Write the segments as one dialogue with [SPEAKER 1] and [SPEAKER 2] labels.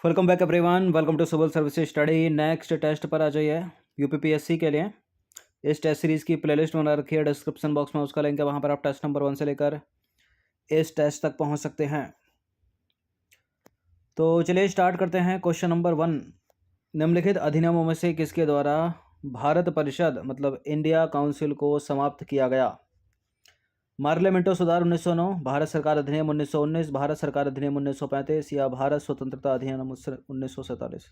[SPEAKER 1] Welcome back everyone. Welcome to civil services study. Next test पर आ जाइए UPPSC के लिए। इस टेस्ट सीरीज़ की प्लेलिस्ट बना रखी है, डिस्क्रिप्शन बॉक्स में उसका लिंक है, वहाँ पर आप टेस्ट नंबर 1 से लेकर इस टेस्ट तक पहुँच सकते हैं। तो चलिए स्टार्ट करते हैं। क्वेश्चन नंबर 1, निम्नलिखित अधिनियमों में से किसके द्वारा भारत परिषद मतलब इंडिया काउंसिल को समाप्त किया गया? मार्लियामेंटो सुधार 1909, भारत सरकार अधिनियम 1919, भारत सरकार अधिनियम 1935 या भारत स्वतंत्रता अधिनियम 1947?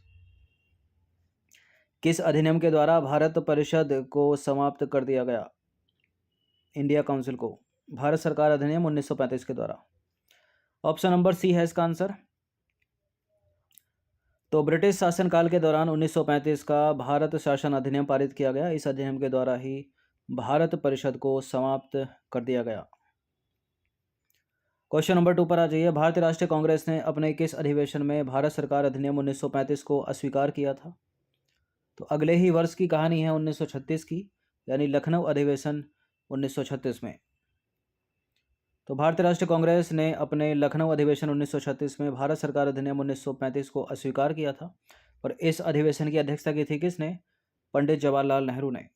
[SPEAKER 1] किस अधिनियम के द्वारा भारत परिषद को समाप्त कर दिया गया? इंडिया काउंसिल को भारत सरकार अधिनियम 1935 के द्वारा। ऑप्शन नंबर सी है इसका आंसर। तो ब्रिटिश शासनकाल के दौरान 1935 का भारत शासन अधिनियम पारित किया गया। इस अधिनियम के द्वारा ही भारत परिषद को समाप्त कर दिया गया। क्वेश्चन नंबर 2 पर आ जाइए। भारतीय राष्ट्रीय कांग्रेस ने अपने किस अधिवेशन में भारत सरकार अधिनियम 1935 को अस्वीकार किया था? तो अगले ही वर्ष की कहानी है 1936 की, यानी लखनऊ अधिवेशन 1936 में। तो भारतीय राष्ट्रीय कांग्रेस ने अपने लखनऊ अधिवेशन 1936 में भारत सरकार अधिनियम 1935 को अस्वीकार किया था। और इस अधिवेशन की अध्यक्षता की थी किसने? पंडित जवाहरलाल नेहरू ने।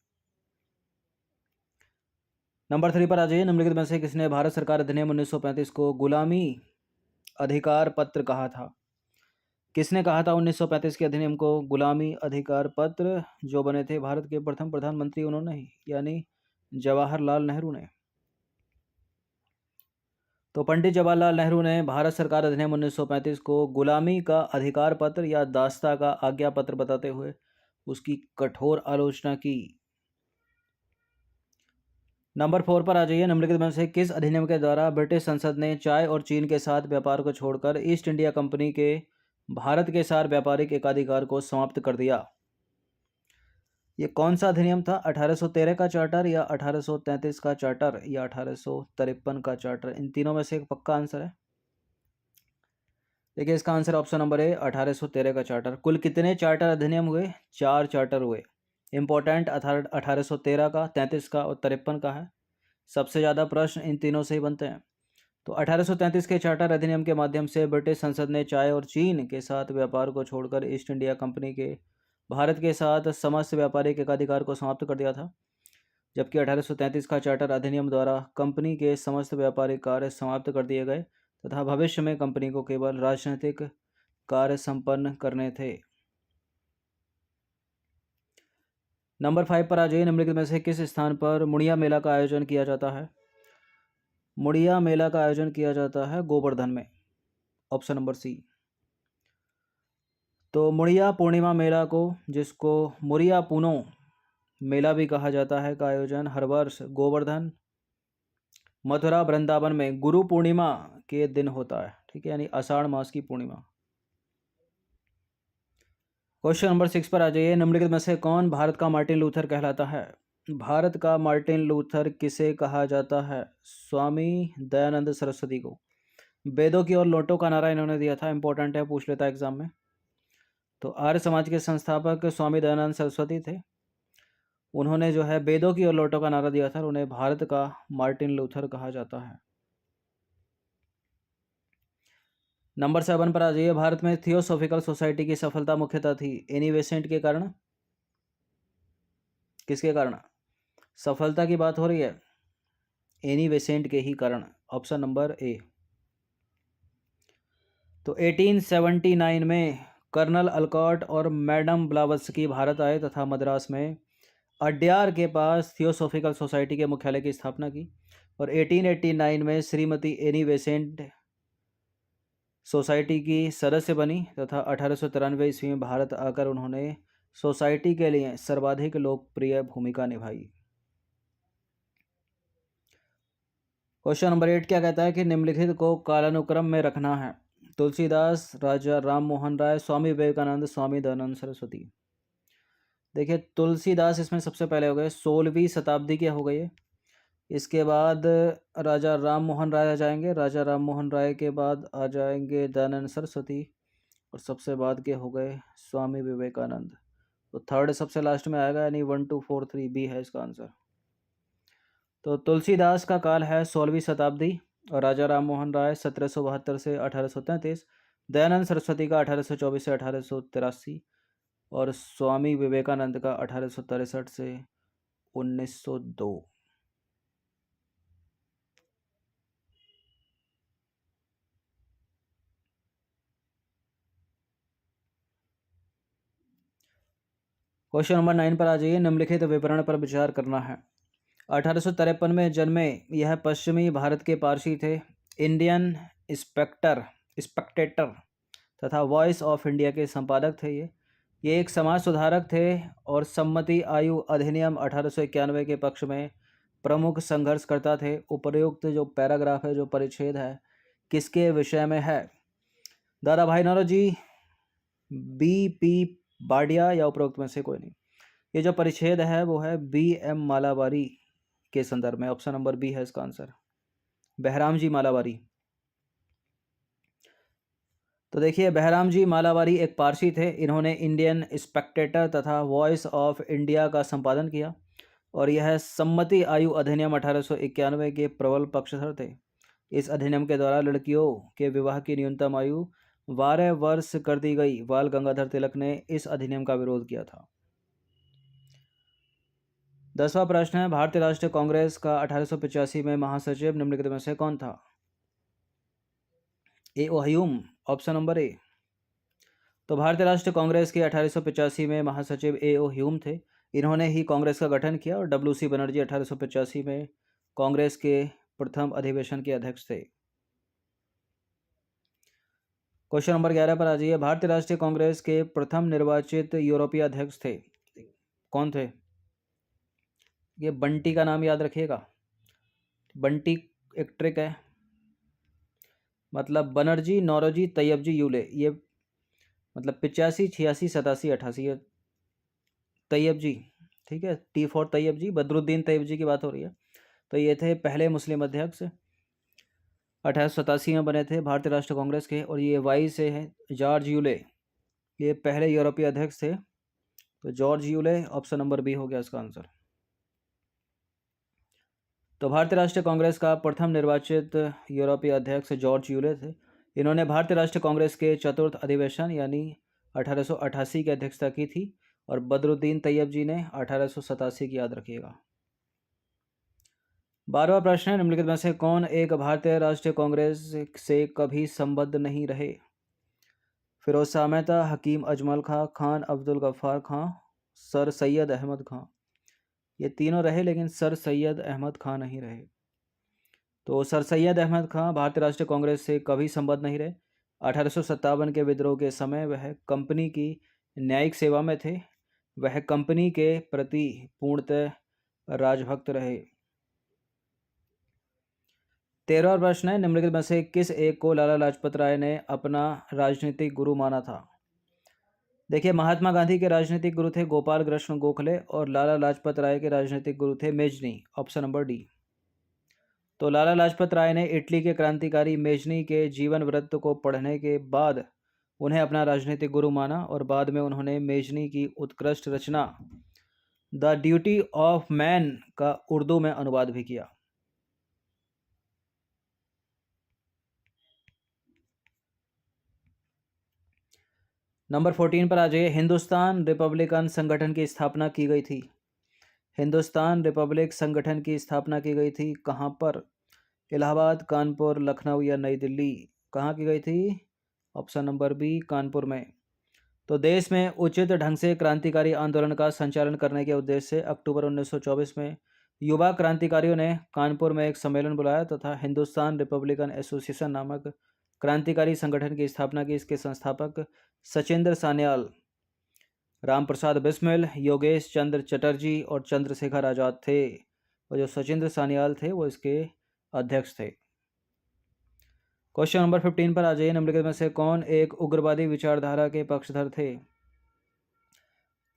[SPEAKER 1] नंबर 3 पर आ जाइए। निम्नलिखित में से किसने भारत सरकार अधिनियम 1935 को गुलामी अधिकार पत्र कहा था? किसने कहा था 1935 के अधिनियम को गुलामी अधिकार पत्र? जो बने थे भारत के प्रथम प्रधानमंत्री, उन्होंने ही, यानी जवाहरलाल नेहरू ने। तो पंडित जवाहरलाल नेहरू ने भारत सरकार अधिनियम 1935 को गुलामी का अधिकार पत्र या दास्ता का आज्ञा पत्र बताते हुए उसकी कठोर आलोचना की। नंबर 4 पर आ जाइए। निम्नलिखित में से किस अधिनियम के द्वारा ब्रिटिश संसद ने चाय और चीन के साथ व्यापार को छोड़कर ईस्ट इंडिया कंपनी के भारत के साथ व्यापारिक एकाधिकार को समाप्त कर दिया? ये कौन सा अधिनियम था? 1813 का चार्टर या 1833 का चार्टर या 1853 का चार्टर? इन तीनों में से एक पक्का आंसर है। देखिए इसका आंसर ऑप्शन नंबर ए 1813 का चार्टर। कुल कितने चार्टर अधिनियम हुए? 4 चार्टर हुए। इंपॉर्टेंट 1813 का, 33 का और 53 का है। सबसे ज़्यादा प्रश्न इन तीनों से ही बनते हैं। तो 1833 के चार्टर अधिनियम के माध्यम से ब्रिटिश संसद ने चाय और चीन के साथ व्यापार को छोड़कर ईस्ट इंडिया कंपनी के भारत के साथ समस्त व्यापारिक एकाधिकार को समाप्त कर दिया था। जबकि 1833 का चार्टर अधिनियम द्वारा कंपनी के समस्त व्यापारिक कार्य समाप्त कर दिए गए तथा भविष्य में कंपनी को केवल राजनीतिक कार्य संपन्न करने थे। नंबर 5 पर आ जाइए। निम्नलिखित में से किस स्थान पर मुड़िया मेला का आयोजन किया जाता है? मुड़िया मेला का आयोजन किया जाता है गोवर्धन में। Option number C. तो मुड़िया पूर्णिमा मेला को, जिसको मुड़िया पूनो मेला भी कहा जाता है, का आयोजन हर वर्ष गोवर्धन, मथुरा, वृंदावन में गुरु पूर्णिमा के दिन होता है। ठीक है, यानी आषाढ़ मास की पूर्णिमा। क्वेश्चन नंबर 6 पर आ जाइए। निम्नलिखित में से कौन भारत का मार्टिन लूथर कहलाता है? भारत का मार्टिन लूथर किसे कहा जाता है? स्वामी दयानंद सरस्वती को। वेदों की और लौटों का नारा इन्होंने दिया था। इंपॉर्टेंट है, पूछ लेता है एग्जाम में। तो आर्य समाज के संस्थापक स्वामी दयानंद सरस्वती थे। उन्होंने जो है वेदों की और लौटों का नारा दिया था और उन्हें भारत का मार्टिन लूथर कहा जाता है। नंबर 7 पर आ जाइए। भारत में थियोसॉफिकल सोसाइटी की सफलता मुख्यतः थी एनी बेसेंट के कारण। किसके कारण सफलता की बात हो रही है? एनी बेसेंट के ही कारण। Option number A. तो 1879 में कर्नल अलकॉट और मैडम ब्लावत्स्की भारत आए तथा मद्रास में अड्यार के पास थियोसॉफिकल सोसाइटी के मुख्यालय की स्थापना की। और 1889 में श्रीमती एनी बेसेंट सोसाइटी की सदस्य बनी तथा 1893 ईस्वी में भारत आकर उन्होंने सोसाइटी के लिए सर्वाधिक लोकप्रिय भूमिका निभाई। क्वेश्चन नंबर 8 क्या कहता है कि निम्नलिखित को कालानुक्रम में रखना है? तुलसीदास, राजा राम मोहन राय, स्वामी विवेकानंद, स्वामी दयानंद सरस्वती। देखिए तुलसीदास इसमें सबसे पहले हो गए, 16वीं शताब्दी के हो गए। इसके बाद राजा राम मोहन राय आ जाएंगे, राजा राम मोहन राय के बाद आ जाएंगे दयानंद सरस्वती और सबसे बाद के हो गए स्वामी विवेकानंद। तो थर्ड सबसे लास्ट में आएगा, यानी 1 2 4 3 बी है इसका आंसर। तो तुलसीदास का काल है 16वीं शताब्दी और राजा राम मोहन राय 1772 से 1833 दयानंद सरस्वती का 1824 से 1883 और स्वामी विवेकानंद का 1863 से 1902। क्वेश्चन नंबर 9 पर आ जाइए। निम्नलिखित विवरण पर विचार करना है। 1853 में जन्मे यह पश्चिमी भारत के पारसी थे। इंडियन स्पेक्टेटर तथा वॉइस ऑफ इंडिया के संपादक थे। ये एक समाज सुधारक थे और सम्मति आयु अधिनियम 1891 के पक्ष में प्रमुख संघर्षकर्ता थे। उपर्युक्त जो पैराग्राफ है, जो परिच्छेद है, किसके विषय में है? दादा भाई नौरोजी, B.P. बाडिया या उपरोक्त में से कोई नहीं। ये जो परिच्छेद है वो है B.M. मालाबारी के संदर्भ में। ऑप्शन नंबर बी है इसका आंसर, बहराम जी मालाबारी। तो देखिए, बहराम जी मालाबारी एक पारसी थे। इन्होंने इंडियन स्पेक्टेटर तथा वॉइस ऑफ इंडिया का संपादन किया और यह सम्मति आयु अधिनियम 1891 के प्रबल पक्षधर थे। इस अधिनियम के द्वारा लड़कियों के विवाह की न्यूनतम आयु 12 वर्ष कर दी गई। बाल गंगाधर तिलक ने इस अधिनियम का विरोध किया था। 10वां प्रश्न है, भारतीय राष्ट्रीय कांग्रेस का 1885 में महासचिव निम्नलिखित में से कौन था? A.O.. Hume, option number A. तो भारतीय राष्ट्रीय कांग्रेस के 1885 में महासचिव ए.ओ. ह्यूम थे। इन्होंने ही कांग्रेस का गठन किया और W.C. बनर्जी 1885 में कांग्रेस के प्रथम अधिवेशन के अध्यक्ष थे। क्वेश्चन नंबर 11 पर आ जाइए। भारतीय राष्ट्रीय कांग्रेस के प्रथम निर्वाचित यूरोपीय अध्यक्ष थे, कौन थे? ये बंटी का नाम याद रखिएगा। बंटी एक ट्रिक है, मतलब बनर्जी, नौरोजी, तैयब जी, यूले, ये मतलब 85, 86, 87, 88, ये तैयब जी, ठीक है। T4 तैयब जी, बदरुद्दीन तैयब जी की बात हो रही है। तो ये थे पहले मुस्लिम अध्यक्ष, 1887 में बने थे भारतीय राष्ट्रीय कांग्रेस के। और ये वाई से है जॉर्ज यूले, ये पहले यूरोपीय अध्यक्ष थे। तो George Yule, option number B हो गया इसका आंसर। तो भारतीय राष्ट्रीय कांग्रेस का प्रथम निर्वाचित यूरोपीय अध्यक्ष जॉर्ज यूले थे। इन्होंने भारतीय राष्ट्रीय कांग्रेस के चतुर्थ अधिवेशन यानी 1888 की अध्यक्षता की थी और बदरुद्दीन तैयब जी ने 1887 की, याद रखिएगा। 12वां प्रश्न है, निम्नलिखित में से कौन एक भारतीय राष्ट्रीय कांग्रेस से कभी संबद्ध नहीं रहे? फिरोज शाह मेहता, हकीम अजमल खान, अब्दुल गफ्फार खां, सर सैयद अहमद खां। ये तीनों रहे लेकिन सर सैयद अहमद खां नहीं रहे। तो सर सैयद अहमद खां भारतीय राष्ट्रीय कांग्रेस से कभी संबद्ध नहीं रहे। 1857 के विद्रोह के समय वह कंपनी की न्यायिक सेवा में थे। वह कंपनी के प्रति पूर्णतः राजभक्त रहे। 13वां प्रश्न है, निम्नलिखित में से किस एक को लाला लाजपत राय ने अपना राजनीतिक गुरु माना था? देखिए, महात्मा गांधी के राजनीतिक गुरु थे गोपाल कृष्ण गोखले और लाला लाजपत राय के राजनीतिक गुरु थे मेजनी, ऑप्शन नंबर डी। तो लाला लाजपत राय ने इटली के क्रांतिकारी मेजनी के जीवन वृत्त को पढ़ने के बाद उन्हें अपना राजनीतिक गुरु माना और बाद में उन्होंने मेजनी की उत्कृष्ट रचना द ड्यूटी ऑफ मैन का उर्दू में अनुवाद भी किया। नंबर 14 पर आ जाइए। हिंदुस्तान रिपब्लिकन संगठन की स्थापना की गई थी। हिंदुस्तान रिपब्लिक संगठन की स्थापना की गई थी कहाँ पर? इलाहाबाद, कानपुर, लखनऊ या नई दिल्ली? कहाँ की गई थी? ऑप्शन नंबर बी, कानपुर में। तो देश में उचित ढंग से क्रांतिकारी आंदोलन का संचालन करने के उद्देश्य से अक्टूबर 1924 में युवा क्रांतिकारियों ने कानपुर में एक सम्मेलन बुलाया तथा हिंदुस्तान रिपब्लिकन एसोसिएशन नामक क्रांतिकारी संगठन की स्थापना की। इसके संस्थापक सचिंद्र सान्याल, राम प्रसाद बिस्मिल, योगेश चंद्र चटर्जी और चंद्रशेखर आजाद थे। और जो सचिंद्र सान्याल थे वो इसके अध्यक्ष थे। क्वेश्चन नंबर 15 पर आ जाइए। निम्नलिखित में से कौन एक उग्रवादी विचारधारा के पक्षधर थे?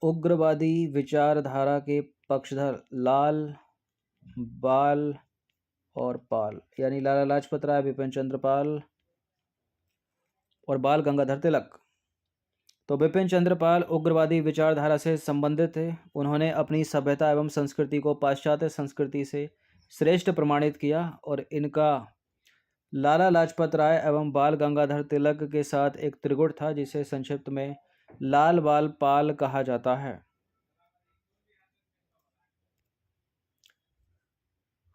[SPEAKER 1] उग्रवादी विचारधारा के पक्षधर लाल, बाल और पाल, यानी लाला लाजपत राय, बिपिन चंद्र पाल और बाल गंगाधर तिलक। तो बिपिन चंद्र पाल उग्रवादी विचारधारा से संबंधित थे। उन्होंने अपनी सभ्यता एवं संस्कृति को पाश्चात्य संस्कृति से श्रेष्ठ प्रमाणित किया और इनका लाला लाजपत राय एवं बाल गंगाधर तिलक के साथ एक त्रिगुट था जिसे संक्षिप्त में लाल बाल पाल कहा जाता है।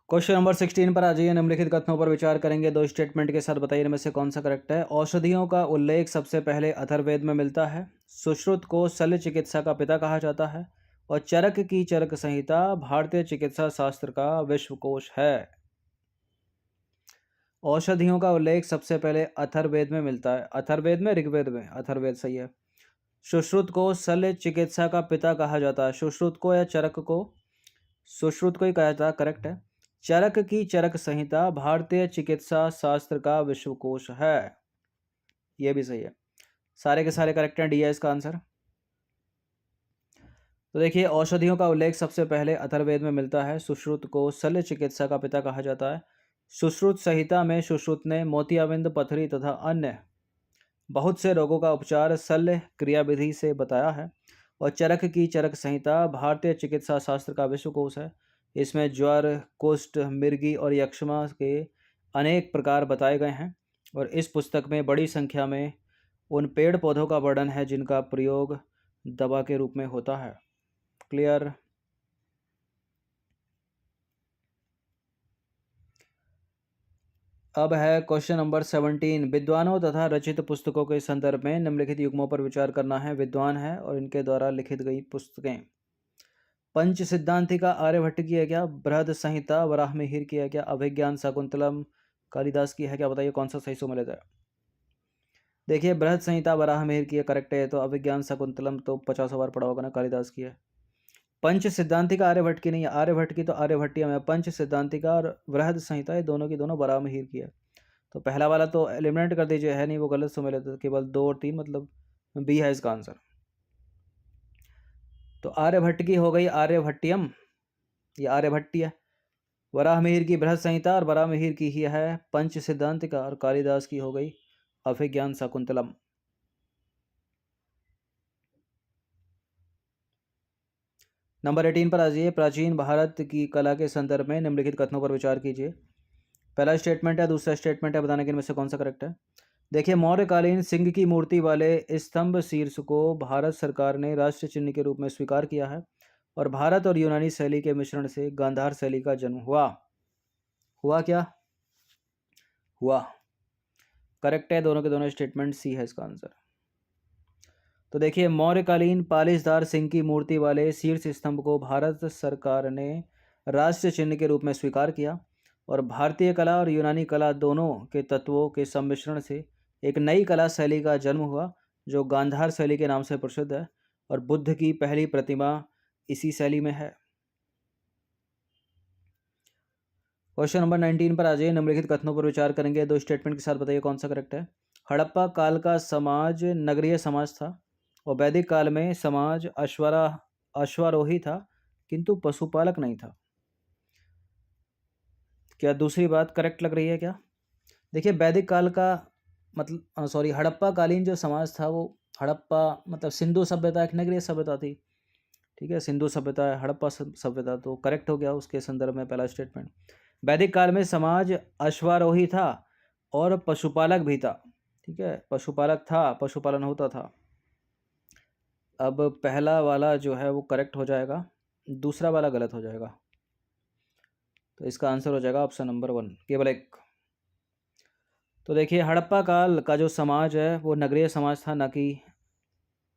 [SPEAKER 1] क्वेश्चन नंबर 16 पर आ जाइए। निम्नलिखित कथनों पर विचार करेंगे। दो स्टेटमेंट के साथ बताइए इनमें से कौन सा करेक्ट है। औषधियों का उल्लेख सबसे पहले अथर्ववेद में मिलता है। सुश्रुत को शल्य चिकित्सा का पिता कहा जाता है। और चरक की चरक संहिता भारतीय चिकित्सा शास्त्र का विश्वकोश है। औषधियों का उल्लेख सबसे पहले अथर्ववेद में मिलता है। अथर्ववेद में, ऋग्वेद में? अथर्ववेद सही है। सुश्रुत को शल्य चिकित्सा का पिता कहा जाता है। सुश्रुत को या चरक को? सुश्रुत को ही कहा जाता है, करेक्ट है। चरक की चरक संहिता भारतीय चिकित्सा शास्त्र का विश्वकोश है, यह भी सही है। सारे के सारे करेक्ट हैं, डी है इसका आंसर। तो देखिए, औषधियों का उल्लेख सबसे पहले अथर्ववेद में मिलता है। सुश्रुत को शल्य चिकित्सा का पिता कहा जाता है। सुश्रुत संहिता में सुश्रुत ने मोतियाबिंद, पथरी तथा अन्य बहुत से रोगों का उपचार शल्य क्रियाविधि से बताया है। और चरक की चरक संहिता भारतीय चिकित्सा शास्त्र का विश्वकोश है। इसमें ज्वर, कुष्ठ, मिर्गी और यक्ष्मा के अनेक प्रकार बताए गए हैं। और इस पुस्तक में बड़ी संख्या में उन पेड़ पौधों का वर्णन है जिनका प्रयोग दवा के रूप में होता है। क्लियर? अब है क्वेश्चन नंबर 17। विद्वानों तथा रचित पुस्तकों के संदर्भ में निम्नलिखित युग्मों पर विचार करना है। विद्वान है और इनके द्वारा लिखित गई पुस्तकें। पंच सिद्धांतिका आर्यभट्ट की है क्या? बृहद संहिता वराहमिहिर की है क्या? अभिज्ञान शाकुंतलम कालिदास की है क्या? बताइए कौन सा सही सुमेलित है। देखिए, बृहद संहिता वराहमिहिर की है, करेक्ट है। तो अभिज्ञान शाकुंतलम तो 50 बार पढ़ा होगा ना, कालिदास की है। पंच सिद्धांतिका आर्यभट्ट की नहीं है। आर्यभट्ट की तो आर्यभट्टियम है। पंच सिद्धांतिका और बृहद संहिता ये दोनों की दोनों वराहमिहिर की है। तो पहला वाला तो एलिमिनेट कर दीजिए, है नहीं, वो गलत सुमेलित है। केवल 2 और 3, मतलब बी है इसका आंसर। तो आर्यभट्ट की हो गई आर्यभट्टियम, ये आर्यभट्टी है। वराहमिहिर की बृहद संहिता और वराहमिहिर की ही है पंच सिद्धांतिका, और कालिदास की हो गई अभिज्ञान शाकुंतलम। नंबर 18 पर आ जाइए। प्राचीन भारत की कला के संदर्भ में निम्नलिखित कथनों पर विचार कीजिए। पहला स्टेटमेंट है, दूसरा स्टेटमेंट है, बताने के इनमें से कौन सा करेक्ट है। देखिए, मौर्यकालीन सिंह की मूर्ति वाले स्तंभ शीर्ष को भारत सरकार ने राष्ट्र चिन्ह के रूप में स्वीकार किया है। और भारत और यूनानी शैली के मिश्रण से गांधार शैली का जन्म हुआ। हुआ क्या? हुआ, करेक्ट है। दोनों के दोनों स्टेटमेंट सी है इसका आंसर। तो देखिए, मौर्यकालीन पालिशदार सिंह की मूर्ति वाले शीर्ष स्तंभ को भारत सरकार ने राष्ट्र चिन्ह के रूप में स्वीकार किया। और भारतीय कला और यूनानी कला दोनों के तत्वों के सम्मिश्रण से एक नई कला शैली का जन्म हुआ जो गांधार शैली के नाम से प्रसिद्ध है। और बुद्ध की पहली प्रतिमा इसी शैली में है। क्वेश्चन नंबर 19 पर आ जाइए। निम्नलिखित कथनों पर विचार करेंगे। दो स्टेटमेंट के साथ बताइए कौन सा करेक्ट है। हड़प्पा काल का समाज नगरीय समाज था। और वैदिक काल में समाज अश्वारोही था किंतु पशुपालक नहीं था। क्या दूसरी बात करेक्ट लग रही है क्या? देखिए, वैदिक काल का मतलब सॉरी, हड़प्पा कालीन जो समाज था वो, हड़प्पा मतलब सिंधु सभ्यता एक नगरीय सभ्यता थी। ठीक है, सिंधु सभ्यता है, हड़प्पा सभ्यता, तो करेक्ट हो गया उसके संदर्भ में पहला स्टेटमेंट। वैदिक काल में समाज अश्वारोही था और पशुपालक भी था। ठीक है, पशुपालक था, पशुपालन होता था। अब पहला वाला जो है वो करेक्ट हो जाएगा, दूसरा वाला गलत हो जाएगा। तो इसका आंसर हो जाएगा ऑप्शन नंबर 1, केवल एक। तो देखिए, हड़प्पा काल का जो समाज है वो नगरीय समाज था, न कि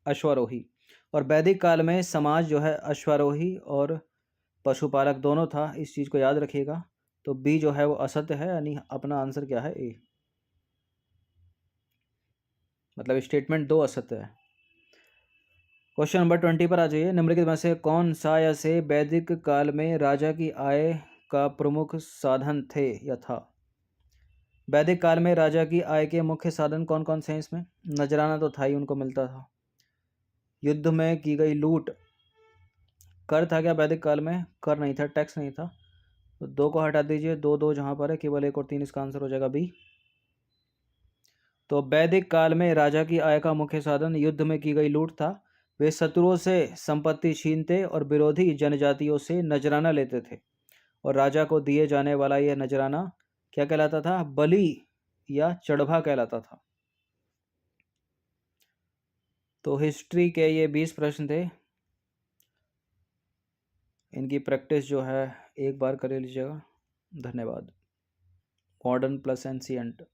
[SPEAKER 1] अश्वारोही। और वैदिक काल में समाज जो है अश्वारोही और पशुपालक दोनों था, इस चीज़ को याद रखिएगा। तो बी जो है वो असत्य है, यानी अपना आंसर क्या है? ए, मतलब स्टेटमेंट 2 असत्य है। क्वेश्चन नंबर 20 पर आ जाइए। निम्नलिखित में से कौन सा या से वैदिक काल में राजा की आय का प्रमुख साधन थे या था? वैदिक काल में राजा की आय के मुख्य साधन कौन कौन से हैं इसमें? नजराना तो था ही, उनको मिलता था। युद्ध में की गई लूट, कर था क्या वैदिक काल में? कर नहीं था, टैक्स नहीं था। तो 2 को हटा दीजिए, 2 2 जहाँ पर है, केवल 1 और 3, इसका आंसर हो जाएगा बी। तो वैदिक काल में राजा की आय का मुख्य साधन युद्ध में की गई लूट था। वे शत्रुओं से संपत्ति छीनते और विरोधी जनजातियों से नजराना लेते थे। और राजा को दिए जाने वाला यह नजराना क्या कहलाता था? बलि या चढ़भा कहलाता था? तो हिस्ट्री के ये 20 प्रश्न थे। इनकी प्रैक्टिस जो है एक बार कर लीजिएगा। धन्यवाद। Modern plus ancient.